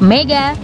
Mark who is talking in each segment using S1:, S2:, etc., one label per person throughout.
S1: Mega.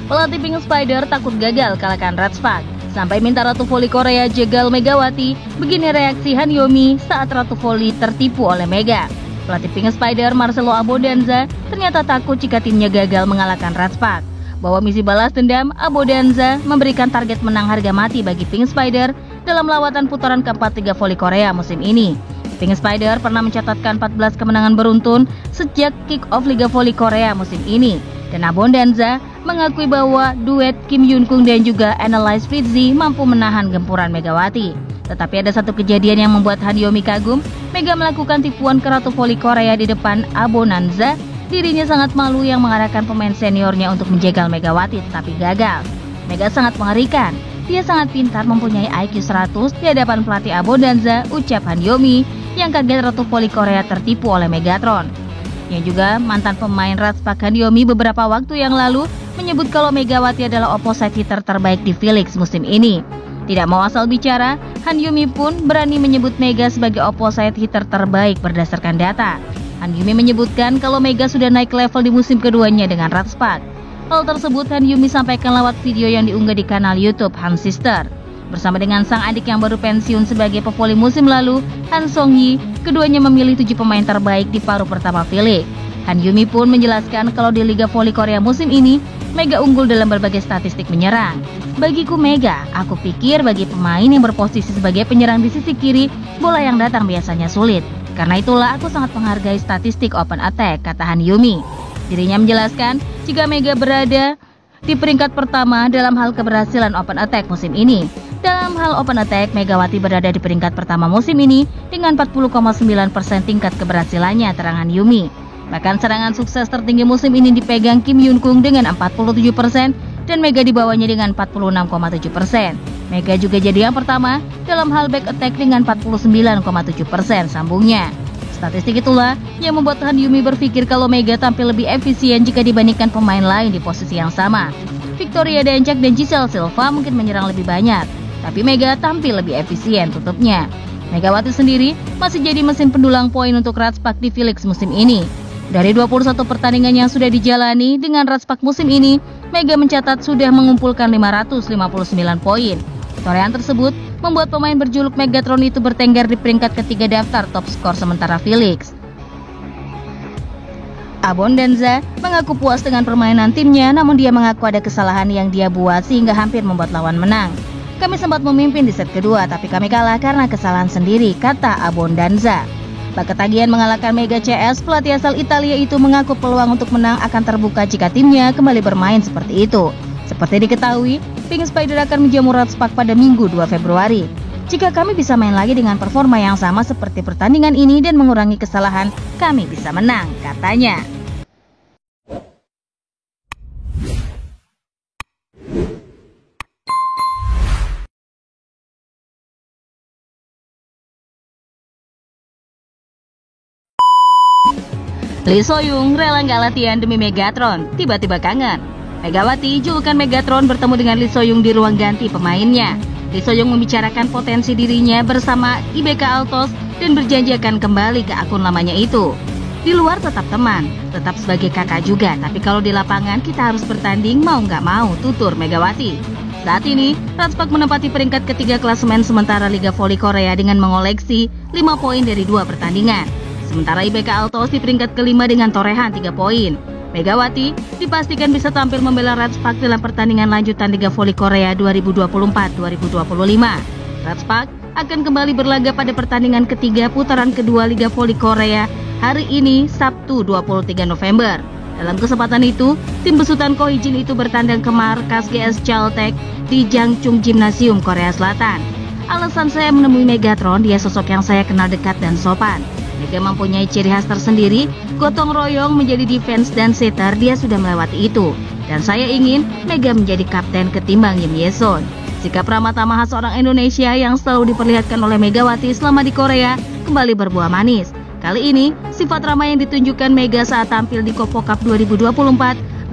S1: Pelatih Pink Spider takut gagal kalahkan Red Spark. Sampai minta Ratu Voli Korea jegal Megawati. Begini reaksi Han Yo-mi saat Ratu Voli tertipu oleh Mega. Pelatih Pink Spider Marcelo Abodanza ternyata takut jika timnya gagal mengalahkan Red Spark. Bahwa misi balas dendam, Abodanza memberikan target menang harga mati bagi Pink Spider dalam lawatan putaran keempat Liga Voli Korea musim ini. Pink Spider pernah mencatatkan 14 kemenangan beruntun sejak kick-off Liga Voli Korea musim ini. Dan Abodanza mengakui bahwa duet Kim Yoon Kung dan juga Annalise Fritzi mampu menahan gempuran Megawati. Tetapi ada satu kejadian yang membuat Han Yo-mi kagum. Mega melakukan tipuan ke Ratu Voli Korea di depan Abodanza. Dirinya sangat malu yang mengarahkan pemain seniornya untuk menjegal Megawati tetapi gagal. Mega sangat mengerikan. Dia sangat pintar, mempunyai IQ 100 di hadapan pelatih Abodanza, ucap Han Yo-mi yang kaget Ratu Voli Korea tertipu oleh Megatron. Yang juga mantan pemain Red Spark Han Yo-mi beberapa waktu yang lalu menyebut kalau Megawati adalah opposite hitter terbaik di V-League musim ini. Tidak mau asal bicara, Han Yo-mi pun berani menyebut Mega sebagai opposite hitter terbaik berdasarkan data. Han Yo-mi menyebutkan kalau Mega sudah naik level di musim keduanya dengan Red Spark. Hal tersebut Han Yo-mi sampaikan lewat video yang diunggah di kanal YouTube Han Sister. Bersama dengan sang adik yang baru pensiun sebagai pevoli musim lalu, Han Song-hye, keduanya memilih 7 pemain terbaik di paruh pertama V-League. Han Yo-mi pun menjelaskan kalau di Liga Voli Korea musim ini, Mega unggul dalam berbagai statistik menyerang. Bagiku Mega, aku pikir bagi pemain yang berposisi sebagai penyerang di sisi kiri, bola yang datang biasanya sulit. Karena itulah aku sangat menghargai statistik open attack, kata Han Yo-mi. Dirinya menjelaskan jika Mega berada di peringkat pertama dalam hal keberhasilan open attack musim ini. Dalam hal open attack, Megawati berada di peringkat pertama musim ini dengan 40,9% tingkat keberhasilannya, terang Han Yo-mi. Bahkan serangan sukses tertinggi musim ini dipegang Kim Yoon Kung dengan 47% dan Mega di bawahnya dengan 46,7%. Mega juga jadi yang pertama dalam hal back attack dengan 49,7%, sambungnya. Statistik itulah yang membuat Han Yo-mi berpikir kalau Mega tampil lebih efisien jika dibandingkan pemain lain di posisi yang sama. Victoria Dancak dan Giselle Silva mungkin menyerang lebih banyak, tapi Mega tampil lebih efisien, tutupnya. Megawati sendiri masih jadi mesin pendulang poin untuk Red Spark di V-League musim ini. Dari 21 pertandingan yang sudah dijalani dengan Red Spark musim ini, Mega mencatat sudah mengumpulkan 559 poin. Torehan tersebut membuat pemain berjuluk Megatron itu bertengger di peringkat ketiga daftar top skor sementara V-League. Abodanza mengaku puas dengan permainan timnya, namun dia mengaku ada kesalahan yang dia buat sehingga hampir membuat lawan menang. Kami sempat memimpin di set kedua, tapi kami kalah karena kesalahan sendiri, kata Abodanza. Bak ketagihan mengalahkan Mega CS, pelatih asal Italia itu mengaku peluang untuk menang akan terbuka jika timnya kembali bermain seperti itu. Seperti diketahui, Pink Spider akan menjamu Red Spark pada Minggu 2 Februari. Jika kami bisa main lagi dengan performa yang sama seperti pertandingan ini dan mengurangi kesalahan, kami bisa menang, katanya. Lee So-young rela nggak latihan demi Megatron, tiba-tiba kangen. Megawati, julukan Megatron, bertemu dengan Lee So-young di ruang ganti pemainnya. Lee So-young membicarakan potensi dirinya bersama IBK Altos dan berjanji akan kembali ke akun lamanya itu. Di luar tetap teman, tetap sebagai kakak juga, tapi kalau di lapangan kita harus bertanding mau nggak mau, tutur Megawati. Saat ini, Red Spark menempati peringkat ketiga klasemen sementara Liga Voli Korea dengan mengoleksi 5 poin dari 2 pertandingan. Sementara IBK Altos di peringkat kelima dengan torehan 3 poin. Megawati dipastikan bisa tampil membela Red Spark dalam pertandingan lanjutan Liga Voli Korea 2024-2025. Red Spark akan kembali berlaga pada pertandingan ketiga putaran kedua Liga Voli Korea hari ini, Sabtu 23 November. Dalam kesempatan itu, tim besutan Ko Hee-jin itu bertandang ke markas GS Chaltech di Jangchung Gymnasium, Korea Selatan. Alasan saya menemui Megatron, dia sosok yang saya kenal dekat dan sopan. Mega mempunyai ciri khas tersendiri, gotong royong, menjadi defense dan setter, dia sudah melewati itu. Dan saya ingin Mega menjadi kapten ketimbang Im Ye-sun. Sikap ramah tamah khas orang Indonesia yang selalu diperlihatkan oleh Megawati selama di Korea kembali berbuah manis. Kali ini, sifat ramah yang ditunjukkan Mega saat tampil di Kopo Cup 2024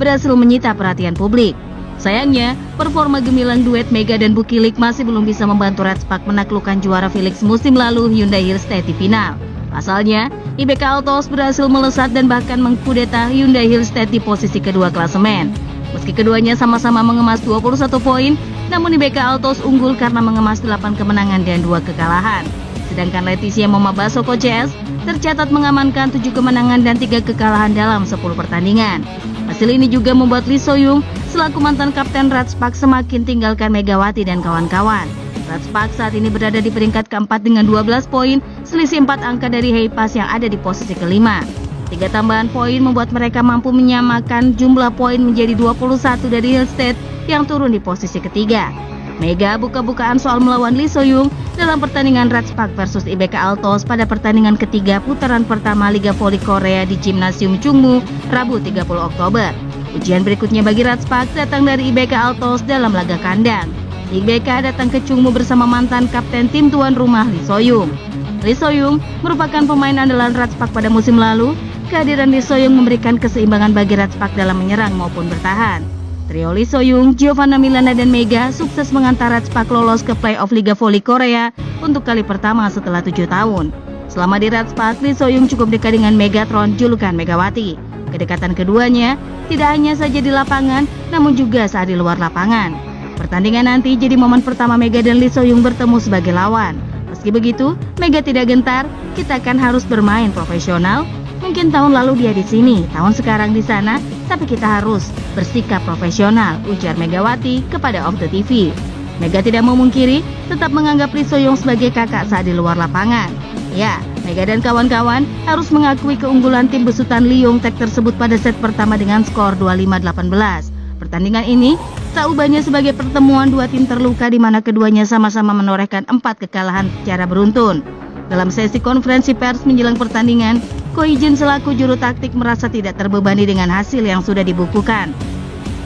S1: berhasil menyita perhatian publik. Sayangnya, performa gemilang duet Mega dan Bukilik masih belum bisa membantu Red Spark menaklukkan juara V-League musim lalu Hyundai Hearst di final. Pasalnya, IBK Altos berhasil melesat dan bahkan mengkudeta Hyundai Hillstead di posisi kedua klasemen. Meski keduanya sama-sama mengemas 21 poin, namun IBK Altos unggul karena mengemas 8 kemenangan dan 2 kekalahan. Sedangkan Leticia Moma Basoko CS tercatat mengamankan 7 kemenangan dan 3 kekalahan dalam 10 pertandingan. Hasil ini juga membuat Lee Soyung selaku mantan kapten Red Spark semakin tinggalkan Megawati dan kawan-kawan. Red Spark saat ini berada di peringkat keempat dengan 12 poin, selisih 4 angka dari Heipas yang ada di posisi kelima. 3 tambahan poin membuat mereka mampu menyamakan jumlah poin menjadi 21 dari Hillstead yang turun di posisi ketiga. Mega buka-bukaan soal melawan Lee Soyung dalam pertandingan Red Spark versus IBK Altos pada pertandingan ketiga putaran pertama Liga Voli Korea di Gimnasium Chungmu, Rabu 30 Oktober. Ujian berikutnya bagi Red Spark datang dari IBK Altos dalam laga kandang. IBK datang ke Chungmu bersama mantan kapten tim tuan rumah Lee Soyung. Lee Soyung merupakan pemain andalan Red Spark pada musim lalu. Kehadiran Lee Soyung memberikan keseimbangan bagi Red Spark dalam menyerang maupun bertahan. Trio Lee Soyung, Giovanna Milana dan Mega sukses mengantar Red Spark lolos ke playoff Liga Voli Korea untuk kali pertama setelah 7 tahun. Selama di Red Spark, Lee Soyung cukup dekat dengan Megatron julukan Megawati. Kedekatan keduanya tidak hanya saja di lapangan, namun juga saat di luar lapangan. Pertandingan nanti jadi momen pertama Mega dan Lee Soyung bertemu sebagai lawan. Meski begitu, Mega tidak gentar, kita kan harus bermain profesional. Mungkin tahun lalu dia di sini, tahun sekarang di sana, tapi kita harus bersikap profesional, ujar Megawati kepada Of The TV. Mega tidak memungkiri, tetap menganggap Lee Soyung sebagai kakak saat di luar lapangan. Ya, Mega dan kawan-kawan harus mengakui keunggulan tim besutan Lee Yong-taek tersebut pada set pertama dengan skor 25-18. Pertandingan ini tak ubahnya sebagai pertemuan dua tim terluka di mana keduanya sama-sama menorehkan 4 kekalahan secara beruntun. Dalam sesi konferensi pers menjelang pertandingan, Ko Hee-jin selaku juru taktik merasa tidak terbebani dengan hasil yang sudah dibukukan.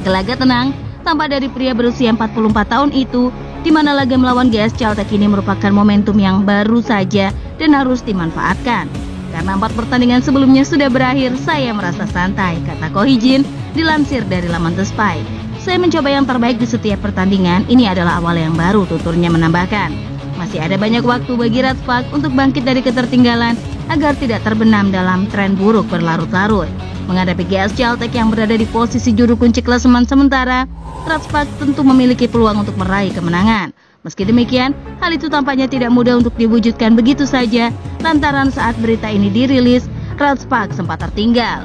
S1: Gelagat tenang tampak dari pria berusia 44 tahun itu, di mana laga melawan GS Caltech ini merupakan momentum yang baru saja dan harus dimanfaatkan. Karena 4 pertandingan sebelumnya sudah berakhir, saya merasa santai, kata Ko Hee-jin dilansir dari laman The Spy. Saya mencoba yang terbaik di setiap pertandingan, ini adalah awal yang baru, tuturnya menambahkan. Masih ada banyak waktu bagi Red Spark untuk bangkit dari ketertinggalan agar tidak terbenam dalam tren buruk berlarut-larut. Menghadapi GS Caltech yang berada di posisi juru kunci klasemen sementara, Red Spark tentu memiliki peluang untuk meraih kemenangan. Meski demikian, hal itu tampaknya tidak mudah untuk diwujudkan begitu saja, lantaran saat berita ini dirilis, Red Spark sempat tertinggal.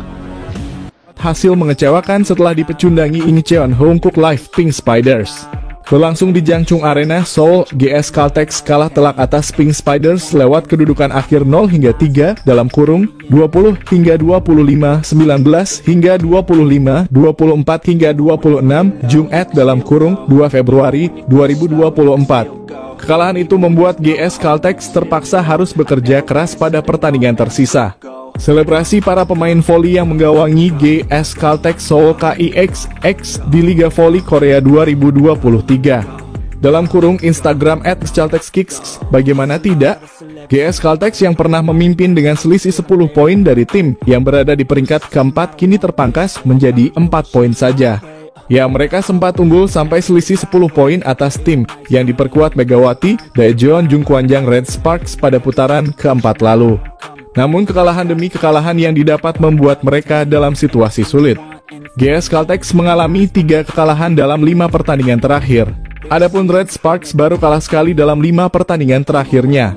S2: Hasil mengecewakan setelah dipecundangi Incheon Hongkook Live Pink Spiders. Berlangsung di Jangchung Arena, Seoul, GS Caltech kalah telak atas Pink Spiders lewat kedudukan akhir 0-3 dalam kurung 20 hingga 25, 19 hingga 25, 24 hingga 26 Jumat dalam kurung 2 Februari 2024. Kekalahan itu membuat GS Caltech terpaksa harus bekerja keras pada pertandingan tersisa. Selebrasi para pemain voli yang menggawangi GS Caltech Seoul KIXX di Liga Voli Korea 2023. Dalam kurung Instagram @caltechkicks, bagaimana tidak? GS Caltech yang pernah memimpin dengan selisih 10 poin dari tim yang berada di peringkat keempat kini terpangkas menjadi 4 poin saja. Ya, mereka sempat unggul sampai selisih 10 poin atas tim yang diperkuat Megawati, Daejeon, Jungkwanjang Red Sparks pada putaran keempat lalu. Namun kekalahan demi kekalahan yang didapat membuat mereka dalam situasi sulit. GS Caltech mengalami 3 kekalahan dalam 5 pertandingan terakhir. Adapun Red Sparks baru kalah sekali dalam 5 pertandingan terakhirnya.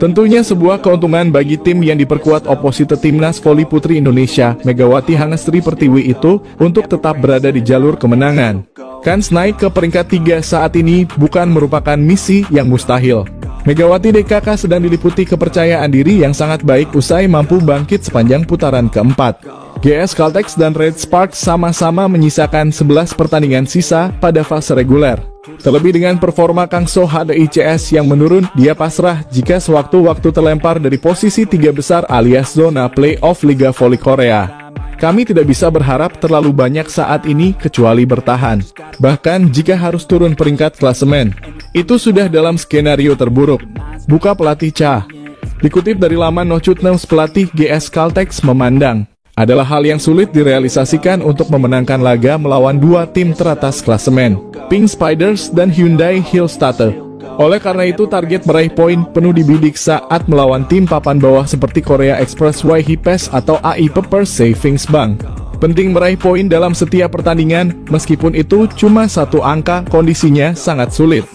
S2: Tentunya sebuah keuntungan bagi tim yang diperkuat oposite Timnas Voli Putri Indonesia, Megawati Hangestri Pertiwi itu, untuk tetap berada di jalur kemenangan. Kans naik ke peringkat 3 saat ini bukan merupakan misi yang mustahil. Megawati DKK sedang diliputi kepercayaan diri yang sangat baik usai mampu bangkit sepanjang putaran keempat. GS Caltech dan Red Sparks sama-sama menyisakan 11 pertandingan sisa pada fase reguler. Terlebih dengan performa Kang So HDICS yang menurun, dia pasrah jika sewaktu-waktu terlempar dari posisi 3 besar alias zona playoff Liga Voli Korea. Kami tidak bisa berharap terlalu banyak saat ini kecuali bertahan. Bahkan jika harus turun peringkat klasemen, itu sudah dalam skenario terburuk. Buka pelatih Cha. Dikutip dari laman Nochut News, pelatih GS Caltech memandang adalah hal yang sulit direalisasikan untuk memenangkan laga melawan 2 tim teratas klasemen, Pink Spiders dan Hyundai Hillstead. Oleh karena itu, target meraih poin penuh dibidik saat melawan tim papan bawah seperti Korea Express YHPS atau AI Pepper Savings Bank. Penting meraih poin dalam setiap pertandingan, meskipun itu cuma satu angka, kondisinya sangat sulit.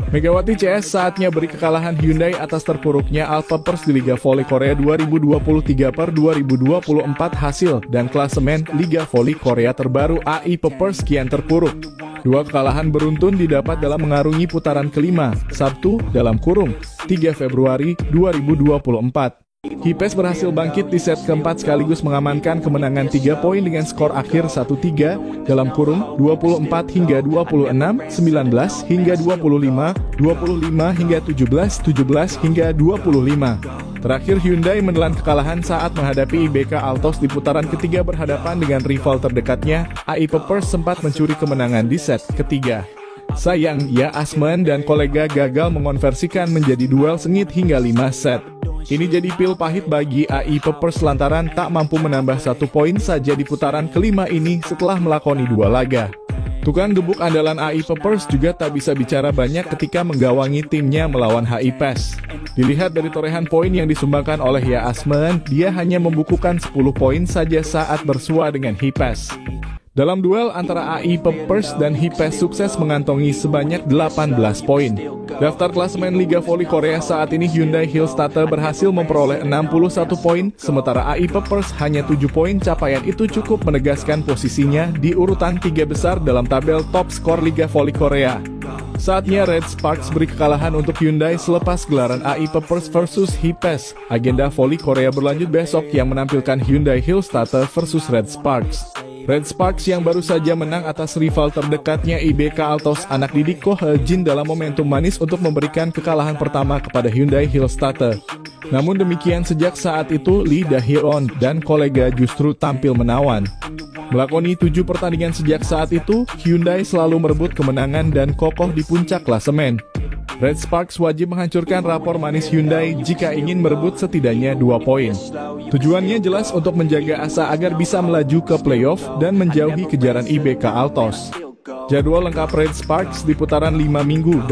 S2: Megawati CS saatnya beri kekalahan Hyundai atas terpuruknya Alpha Pers di Liga Voli Korea 2023 per 2024 hasil dan klasemen Liga Voli Korea terbaru AI Pepers kian terpuruk. Dua kekalahan beruntun didapat dalam mengarungi putaran kelima, Sabtu, dalam kurung, 3 Februari 2024. HIPES berhasil bangkit di set keempat sekaligus mengamankan kemenangan 3 poin dengan skor akhir 1-3 dalam kurung 24 hingga 26, 19 hingga 25, 25 hingga 17, 17 hingga 25. Terakhir Hyundai menelan kekalahan saat menghadapi IBK Altos di putaran ketiga berhadapan dengan rival terdekatnya, AI Pepers sempat mencuri kemenangan di set ketiga. Sayang, Ya Asman dan kolega gagal mengonversikan menjadi duel sengit hingga 5 set. Ini jadi pil pahit bagi AI Pepers lantaran tak mampu menambah 1 poin saja di putaran kelima ini setelah melakoni 2 laga. Tukang gebuk andalan AI Pepers juga tak bisa bicara banyak ketika menggawangi timnya melawan HIPES. Dilihat dari torehan poin yang disumbangkan oleh Ya Asman, dia hanya membukukan 10 poin saja saat bersua dengan HIPES. Dalam duel antara AI Pepers dan HIPES sukses mengantongi sebanyak 18 poin. Daftar klasemen Liga Voli Korea saat ini Hyundai Hillstatter berhasil memperoleh 61 poin, sementara AI Pepers hanya 7 poin. Capaian itu cukup menegaskan posisinya di urutan 3 besar dalam tabel top skor Liga Voli Korea. Saatnya Red Sparks beri kekalahan untuk Hyundai selepas gelaran AI Pepers versus HIPES. Agenda Voli Korea berlanjut besok yang menampilkan Hyundai Hillstatter versus Red Sparks. Red Sparks yang baru saja menang atas rival terdekatnya IBK Altos anak didik Ko He-jin dalam momentum manis untuk memberikan kekalahan pertama kepada Hyundai Hillstatter. Namun demikian sejak saat itu Lee Da-hyeon dan kolega justru tampil menawan. Melakoni 7 pertandingan sejak saat itu, Hyundai selalu merebut kemenangan dan kokoh di puncak klasemen. Red Sparks wajib menghancurkan rapor manis Hyundai jika ingin merebut setidaknya 2 poin. Tujuannya jelas untuk menjaga asa agar bisa melaju ke playoff dan menjauhi kejaran IBK Altos. Jadwal lengkap Red Sparks di putaran 5 minggu.